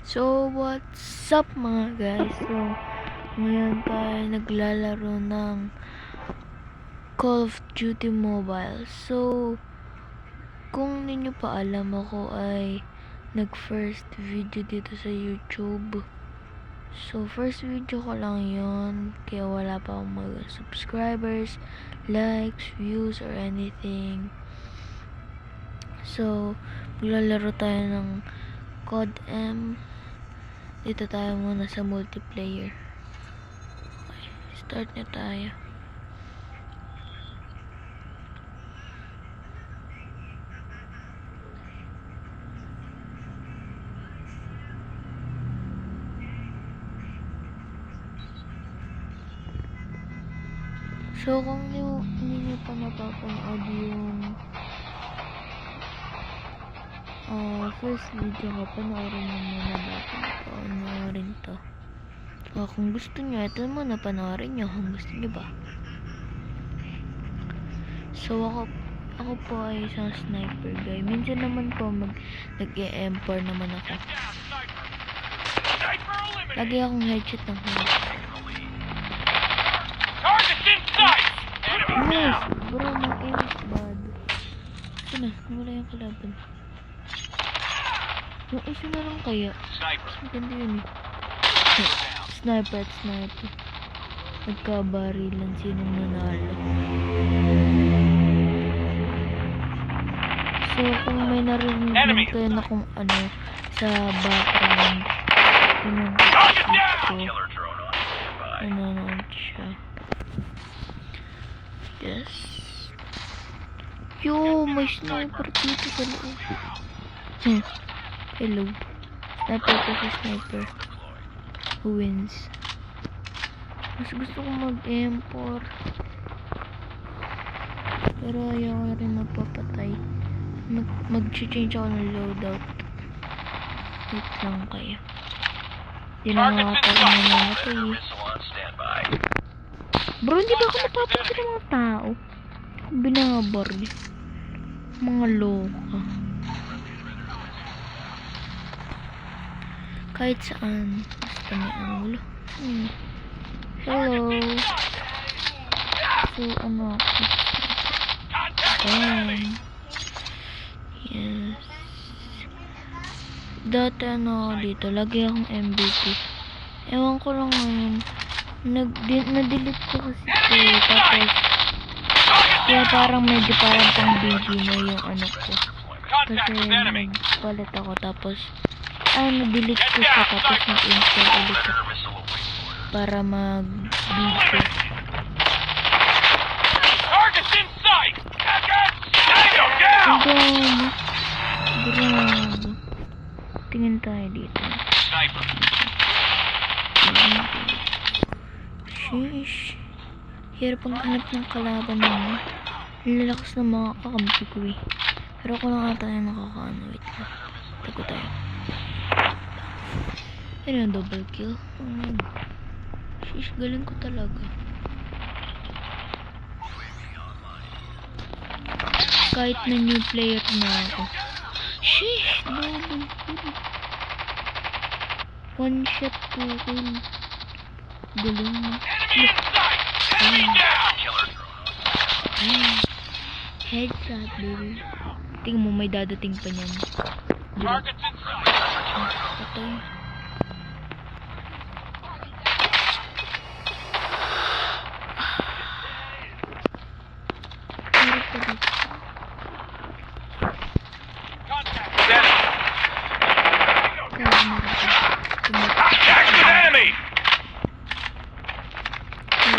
So, what's up mga guys? So, ngayon tayo naglalaro ng Call of Duty Mobile. So, kung ninyo pa alam, ako ay nag-first video dito sa YouTube. So, first video ko lang yon, kaya wala pa akong mga subscribers, likes, views, or anything. So, maglalaro tayo ng COD M. Dito tayo muna sa multiplayer. Okay, start na tayo. So, kung hindi nyo pa napapanood yung first video ko, panoorin nyo muna bago panoorin to. Kung gusto nyo, ito muna panoorin nyo kung gusto nyo ba. So, ako po ay isang sniper guy. Minsan naman po nag-e-M4 naman ako. Lagi akong headshot ng headshot. Yes! Bro, my aim is bad. Ito na, wala yung kalaban. Yung isa na lang kaya. Mas maganda yun eh. Sniper at sniper. Nagkabarilan, sinong nanalo. So, kung may narinig kayo na kung ano sa background, yun yung kapatid ko. Nanonood siya. Yes. Yo, may sniper dito sa loob. Hello. Sniper kasi sniper. Who wins? Mas gusto ko mag-M4. Pero ayaw ko rin magpapatay. Mag-change ako ng loadout. Wait lang kayo. Hindi na makakatawa na natin eh. Bro, hindi ba ako napapakita ng mga tao? Ako binabaril. Mga loka. Kahit saan. Basta may ulo. Hello. So, ano ako? Yes. Dati ano dito, lagi akong MVP. Ewan ko lang ngayon. Na-delete ko kasi ito. Tapos, kaya parang medyo parang pang beginner yung ano ko. Kasi nagpalit ako. Tapos, na-delete ko siya. Tapos nag-install ulit ako. Para mag-video. Grabe. Tingin tayo dito. Sheesh. Hirap ang hanap ng kalaban mo. Lalakas ng mga kakampi ko eh. Pero ako lang ata yung nakakaano. Wait lang. Tago tayo. Ano yung double kill? Sheesh, galing ko talaga. Kahit na new player na ako. Sheesh, double kill. One shot, 2 kill. Galing na. Headshot, baby. Tingnan mo, may dadating pa niyan. Patay.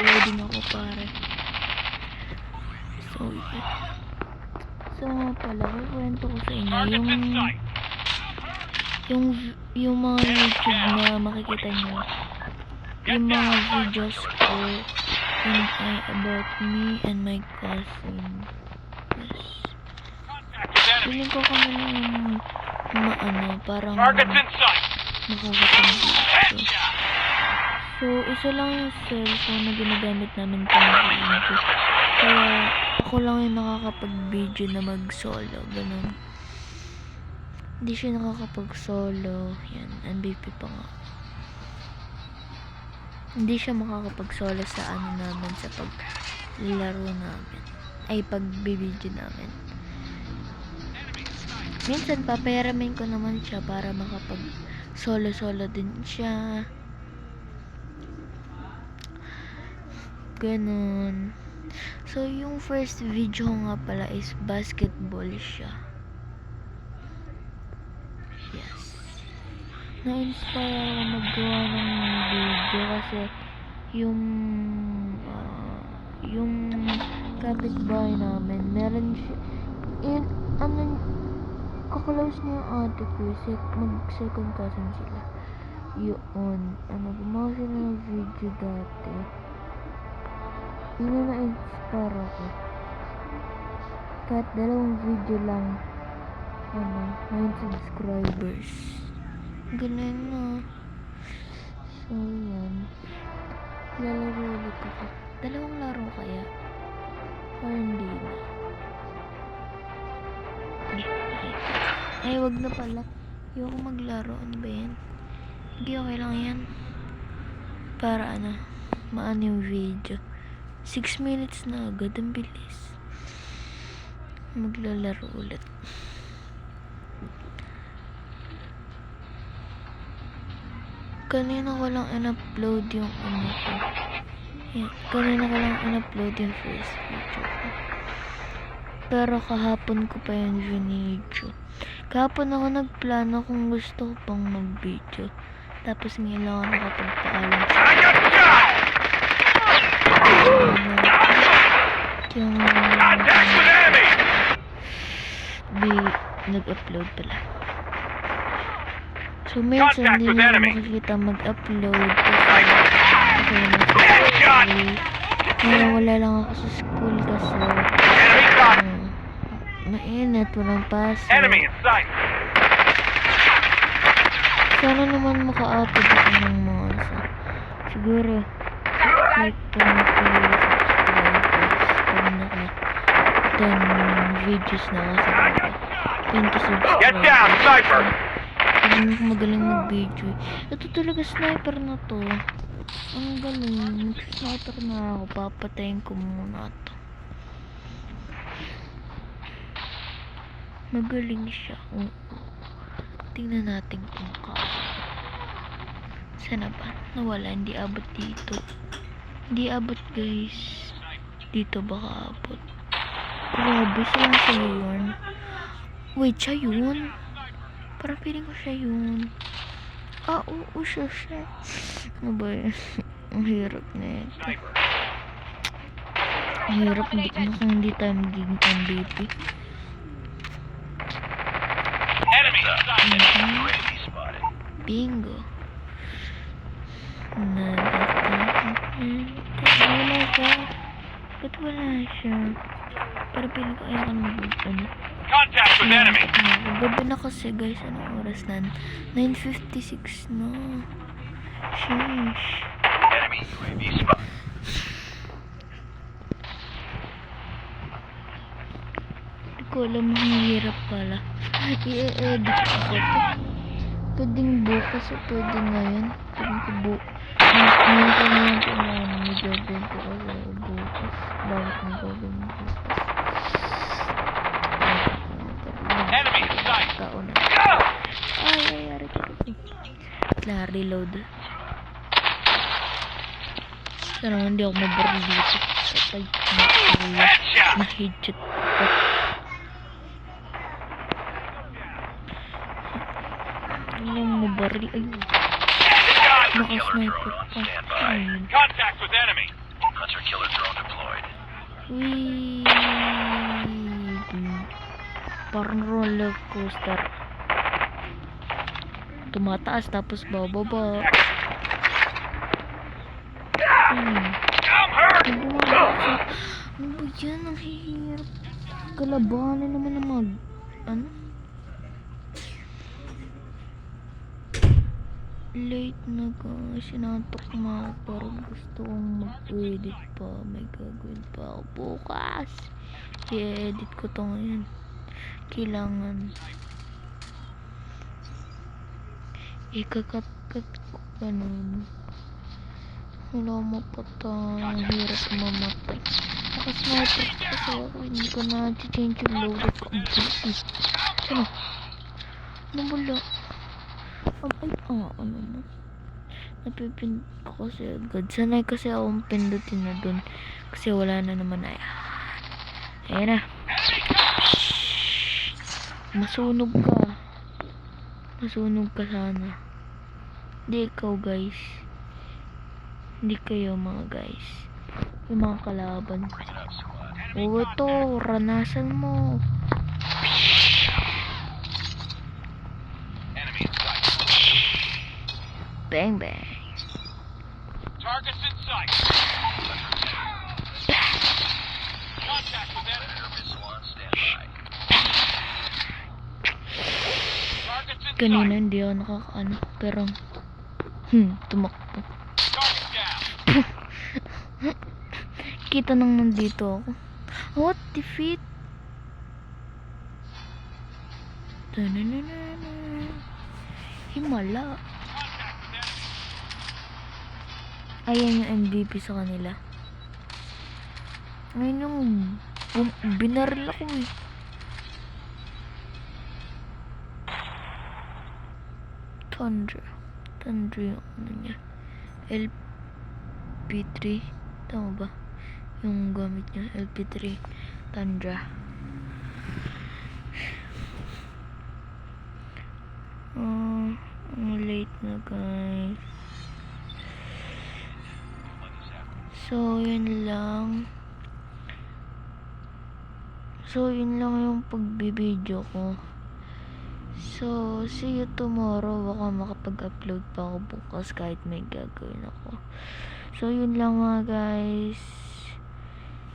Loading ako pare. So pala, kwento ko sa inyo yung mga YouTube na makikita nyo, yung mga videos ko about me and my cousin. Yes. Feeling ko kami yung parang makakasang dito. So, isa lang yung cellphone na ginagamit namin pang video. Kaya, ako lang yung nakakapag-video na mag-solo. Ganun. Hindi siya nakakapag-solo. Yan, MVP pa nga. Hindi siya makakapag-solo sa ano namin, sa paglaro namin. Ay, pagbibideo namin. Minsan, papayaramin ko naman siya para makapag-solo-solo din siya. Ganun. So, yung first video ko nga pala is basketball siya. Yes. Na-inspire ako maggawa ng video kasi yung kapitbahay namin, meron siya, kaklose niya yung ate ko, mag-second cousin sila. Yun, gumawa sila ng video dati. Yun na na-inspire ako. Kahit 2 video lang, 9 subscribers. Ganun na. So, yan. Lalaro ulit ako. 2 laro kaya? Or hindi na? Ay, wag na pala. Ayoko maglaro. Ano ba yan? Hindi, okay lang yan. Para maano yung video. 6 minutes na agad. Ang bilis. Maglalaro ulit. Kanina ko lang in-upload yung ko. Yan. Kanina ko lang in-upload yung first video ko. Pero kahapon ko pa yung video. Kahapon ako nagplano kung gusto ko pang mag-video. Tapos ngayon lang ako nakapagpaalam sa yung nag-upload pala. So, minsan hindi na makikita mag-upload kasi wala lang ako sa school kasi mainit, walang pasok. Sana naman maka-upload ako ng mga siguro like 20 subscribers pag naka 10 videos na ako sa 20 subscribers. Get down, sniper! Hindi ako magaling mag-video. Ito talaga sniper na to. Ang galing. Sniper na ako. Papatayin ko muna to. Magaling siya. Tingnan natin kung sana ba? Nawala. Hindi abot dito. Hindi abot guys. Dito baka abot. Grabe. Saan siya yun? Wait, siya yun? Parang feeling ko siya yun. Oo, siya. Ano ba yun? Ang hirap na yun. Ang hirap kung hindi tayo magiging MVP. Bingo. Wala siya. Ba't wala siya? Parang feeling ko ayaw ka mag-ano. Contact with enemy. Gabi na kasi guys, anong oras na? 9:56 na. Sheesh. Enemy UAV spot. Hindi ko alam, mahirap pala. I-edit ko ito. Pwedeng bukas o pwede ngayon. Pwedeng ko ngayon ko naman po na mag-gagawin ko kasi bukas. Bakit nang gagawin bukas? Enemy in sight. Ay, ari ko. Reload. Sana hindi ako mabaril dito. Patay. Na-headshot ko. Anong mabaril? Ay. Naka-sniper pa. Ayun. Contact with enemy. Hunter-killer drone deployed. Wee. Parang roller coaster. Tumataas tapos bababa. Ano ba yan? Ang hirap. Kalabanan naman na late na guys. Sinantok na ako. Parang gusto kong mag-edit pa. May gagawin pa ako bukas. I-edit ko to ngayon. Kailangan. Ikakat-kat ko ganun. Wala mapatay. Ang hirap mamatay. Naka-sniper ko kasi ako. Hindi ko na-change yung loadout ko. Ang bilis. Sino? Nabula. Ano mo? Napipindot ko kasi agad. Sanay kasi akong pindutin na dun. Kasi wala na naman. Ayan na. Masunog ka. Masunog ka sana. Hindi ikaw, guys. Hindi kayo, mga guys. Yung mga kalaban. Oo, ito. Ranasan mo. Enemy in sight. Bang, bang. Targets in sight. Contact with enemy. Missile on standby. Targets in Kanina sight. hindi ako nakakaano. Pero, tumakbo. Target down. Kita nang nandito ako. What? Defeat? Tananana. Himala. Contact with enemy. Ayan yung MVP sa kanila. Ngayon yung binaril ako eh. Thunder yung ano niya. LP3. Tama ba? Yung gamit niya. LP3. Tundra. Late na guys. So, yun lang. Yung pagbibideo ko. So, see you tomorrow. Baka makapag-upload pa ako bukas kahit may gagawin ako. So, yun lang mga guys.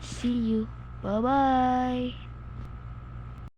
See you. Bye-bye!